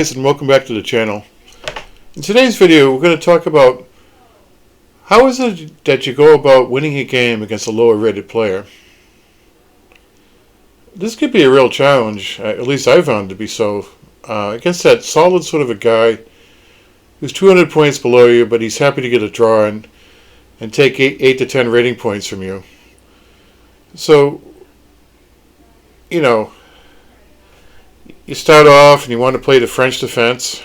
And welcome back to the channel. In today's video we're going to talk about how is it that you go about winning a game against a lower rated player. This could be a real challenge, at least I found it to be so, against that solid sort of a guy who's 200 points below you, but he's happy to get a draw and take 8 to 10 rating points from you. So, you start off and you want to play the French defense,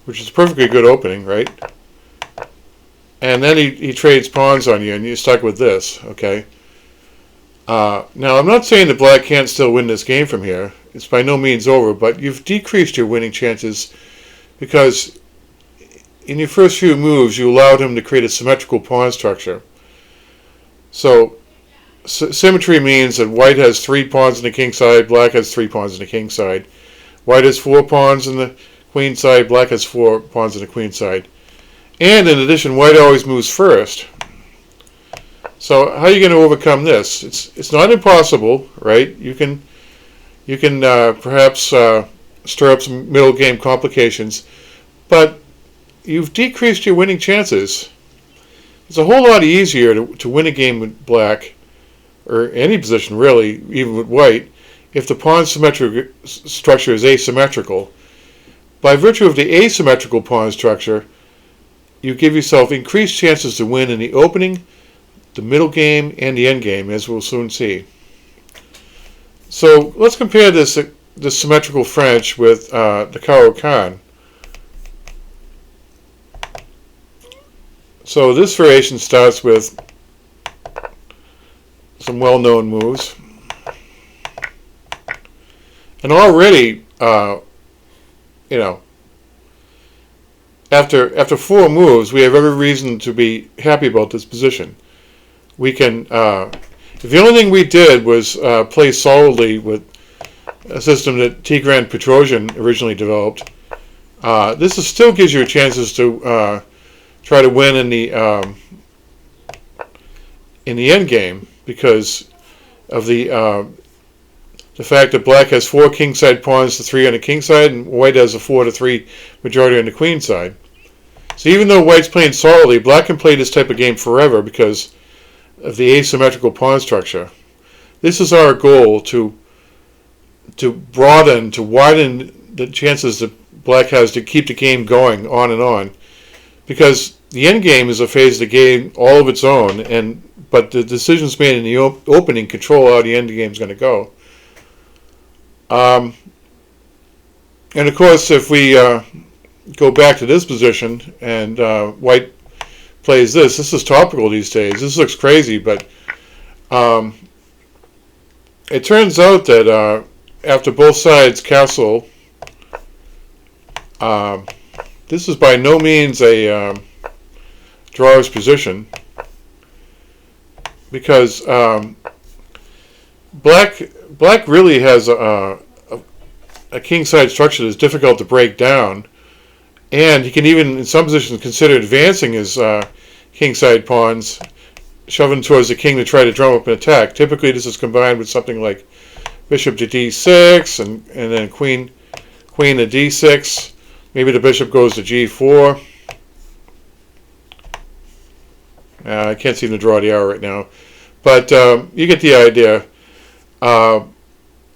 which is a perfectly good opening, right? And then he trades pawns on you and you're stuck with this, okay? Now, I'm not saying that black can't still win this game from here. It's by no means over, but you've decreased your winning chances because in your first few moves you allowed him to create a symmetrical pawn structure. So symmetry means that white has 3 pawns on the king side, black has 3 pawns on the king side. White has 4 pawns on the queen side, black has 4 pawns on the queen side. And in addition, white always moves first. So how are you going to overcome this? It's not impossible, right? You can perhaps stir up some middle game complications, but you've decreased your winning chances. It's a whole lot easier to win a game with black, or any position really, even with white, if the pawn symmetric structure is asymmetrical. By virtue of the asymmetrical pawn structure, you give yourself increased chances to win in the opening, the middle game, and the end game, as we'll soon see. So let's compare this symmetrical French with the Caro-Kann. So this variation starts with some well-known moves, and already, after 4 moves, we have every reason to be happy about this position. We can, if the only thing we did was play solidly with a system that Tigran Petrosian originally developed, this still gives you chances to try to win in the end game, because of the fact that black has 4 kingside pawns to 3 on the king side, and white has a 4 to 3 majority on the queen side. So even though white's playing solidly, black can play this type of game forever because of the asymmetrical pawn structure. This is our goal, to widen the chances that black has to keep the game going on and on, because the end game is a phase of the game all of its own, but the decisions made in the opening control how the end game is going to go. And of course, if we go back to this position and white plays this is topical these days. This looks crazy, but it turns out that after both sides castle, this is by no means a drawer's position, because black really has a kingside structure that's difficult to break down, and he can even in some positions consider advancing his kingside pawns, shoving towards the king to try to drum up an attack. Typically this is combined with something like bishop to d6 and then queen to d6. Maybe the bishop goes to g4. I can't seem to draw the arrow right now, but you get the idea.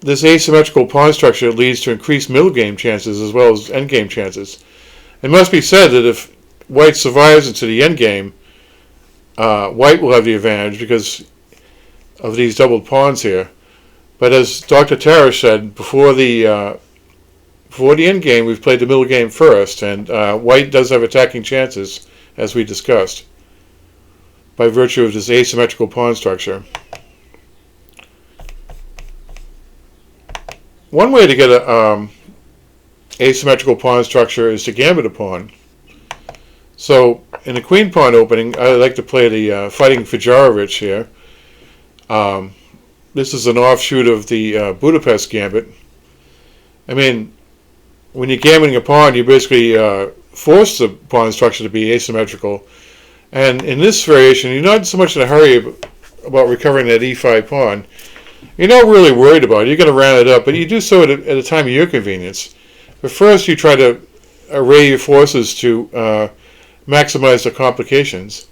This asymmetrical pawn structure leads to increased middle game chances as well as end game chances. It must be said that if white survives into the end game, white will have the advantage because of these doubled pawns here. But as Dr. Tarash said, before the end game, we've played the middle game first, and white does have attacking chances, as we discussed, by virtue of this asymmetrical pawn structure. One way to get a asymmetrical pawn structure is to gambit a pawn. So in the queen pawn opening, I like to play the Fighting Fajarovich here. This is an offshoot of the Budapest gambit. I mean, when you're gambiting a pawn, you basically force the pawn structure to be asymmetrical. And in this variation, you're not so much in a hurry about recovering that e5 pawn. You're not really worried about it. You're going to round it up, but you do so at a time of your convenience. But first, you try to array your forces to maximize the complications.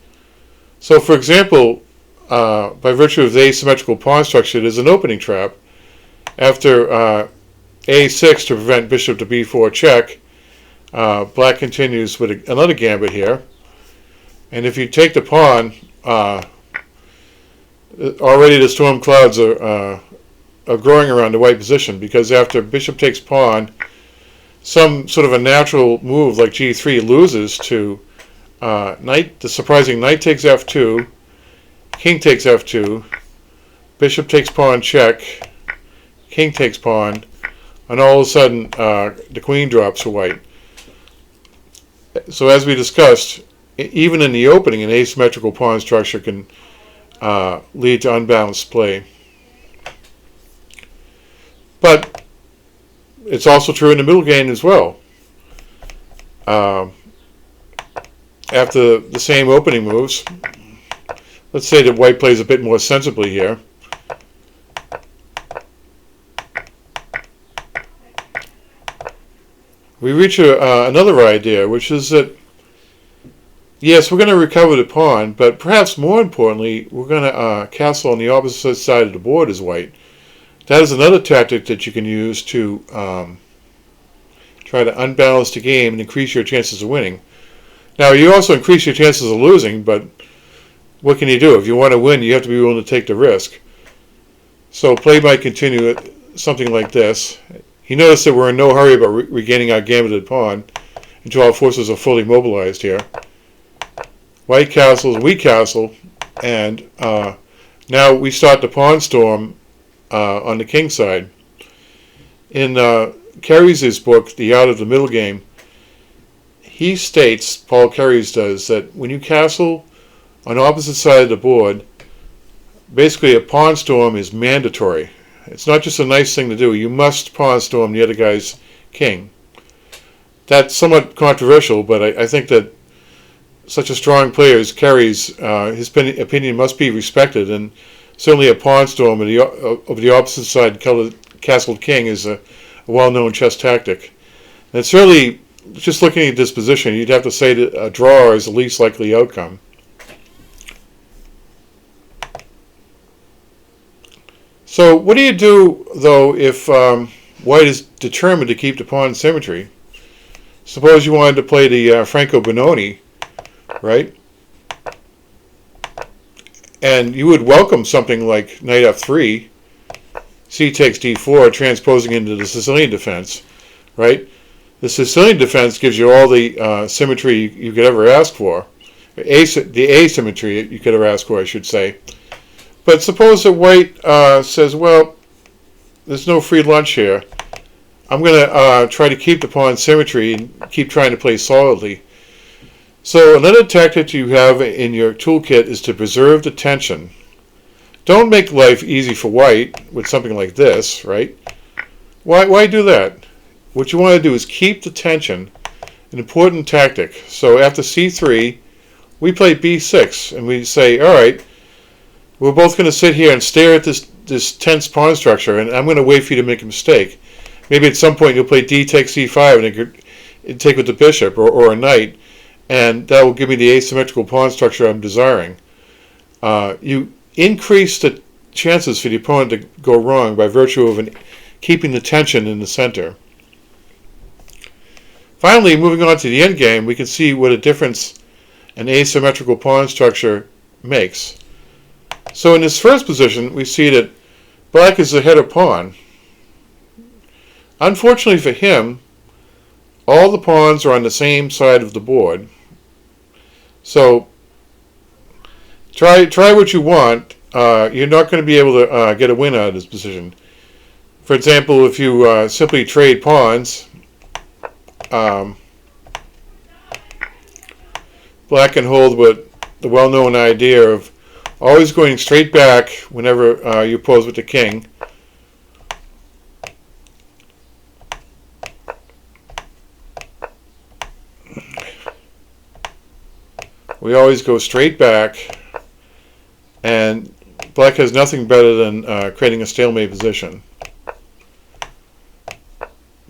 So, for example, by virtue of the asymmetrical pawn structure, there's an opening trap. After a6 to prevent bishop to b4 check, black continues with another gambit here. And if you take the pawn, already the storm clouds are growing around the white position, because after bishop takes pawn, some sort of a natural move like g3 loses to knight. The surprising knight takes f2, king takes f2, bishop takes pawn check, king takes pawn, and all of a sudden the queen drops for white. So as we discussed, even in the opening, an asymmetrical pawn structure can lead to unbalanced play. But it's also true in the middle game as well. After the same opening moves, let's say that white plays a bit more sensibly here. We reach another idea, which is that, yes, we're going to recover the pawn, but perhaps more importantly, we're going to castle on the opposite side of the board as white. That is another tactic that you can use to try to unbalance the game and increase your chances of winning. Now, you also increase your chances of losing, but what can you do? If you want to win, you have to be willing to take the risk. So play might continue something like this. You notice that we're in no hurry about regaining our gambited pawn until our forces are fully mobilized here. White castles, we castle, and now we start the pawn storm on the king side. In Carey's book, The Art of the Middle Game, he states, Paul Carey's does, that when you castle on the opposite side of the board, basically a pawn storm is mandatory. It's not just a nice thing to do. You must pawn storm the other guy's king. That's somewhat controversial, but I think that such a strong player as Carey's, his opinion must be respected, and certainly a pawn storm of the opposite side castled king is a well-known chess tactic. And certainly, just looking at this position, you'd have to say that a draw is the least likely outcome. So what do you do, though, if white is determined to keep the pawn symmetry? Suppose you wanted to play the Franco Bononi, right? And you would welcome something like knight f3, c takes d4, transposing into the Sicilian defense, right? The Sicilian defense gives you all the symmetry you could ever ask for, the asymmetry you could ever ask for, I should say. But suppose that white says, well, there's no free lunch here. I'm going to try to keep the pawn symmetry and keep trying to play solidly. So another tactic you have in your toolkit is to preserve the tension. Don't make life easy for white with something like this, right? Why do that? What you want to do is keep the tension, an important tactic. So after c3, we play b6, and we say, all right, we're both going to sit here and stare at this tense pawn structure, and I'm going to wait for you to make a mistake. Maybe at some point you'll play d takes c5 and take with the bishop or a knight, and that will give me the asymmetrical pawn structure I'm desiring. You increase the chances for the opponent to go wrong by virtue of keeping the tension in the center. Finally, moving on to the endgame, we can see what a difference an asymmetrical pawn structure makes. So in this first position, we see that black is ahead of pawn. Unfortunately for him, all the pawns are on the same side of the board. So try what you want. You're not going to be able to get a win out of this position. For example, if you simply trade pawns, black can hold with the well-known idea of always going straight back whenever you pose with the king. We always go straight back, and black has nothing better than creating a stalemate position.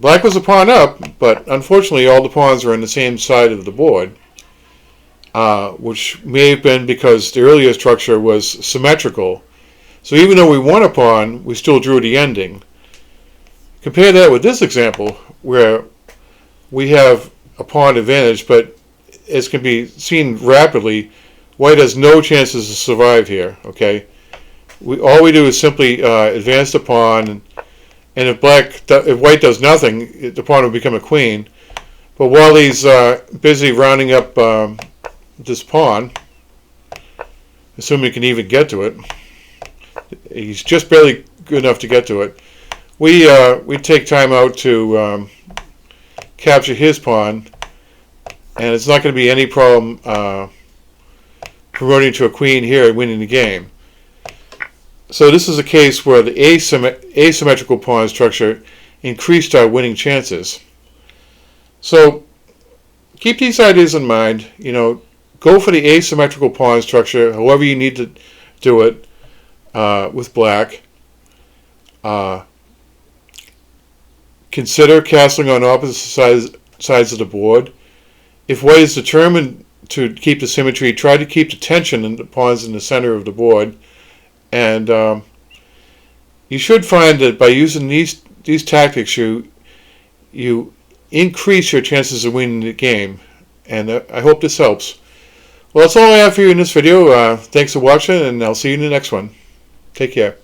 Black was a pawn up, but unfortunately all the pawns were on the same side of the board, which may have been because the earlier structure was symmetrical. So even though we won a pawn, we still drew the ending. Compare that with this example, where we have a pawn advantage, but as can be seen rapidly, white has no chances to survive here. Okay, all we do is simply advance the pawn, and if white does nothing, the pawn will become a queen. But while he's busy rounding up this pawn, assuming he can even get to it, he's just barely good enough to get to it. We take time out to capture his pawn, and it's not going to be any problem promoting to a queen here and winning the game. So this is a case where the asymmetrical pawn structure increased our winning chances. So keep these ideas in mind. Go for the asymmetrical pawn structure, however you need to do it with black. Consider castling on opposite sides of the board. If white is determined to keep the symmetry, try to keep the tension in the pawns in the center of the board. And you should find that by using these tactics, you increase your chances of winning the game. And I hope this helps. Well, that's all I have for you in this video. Thanks for watching, and I'll see you in the next one. Take care.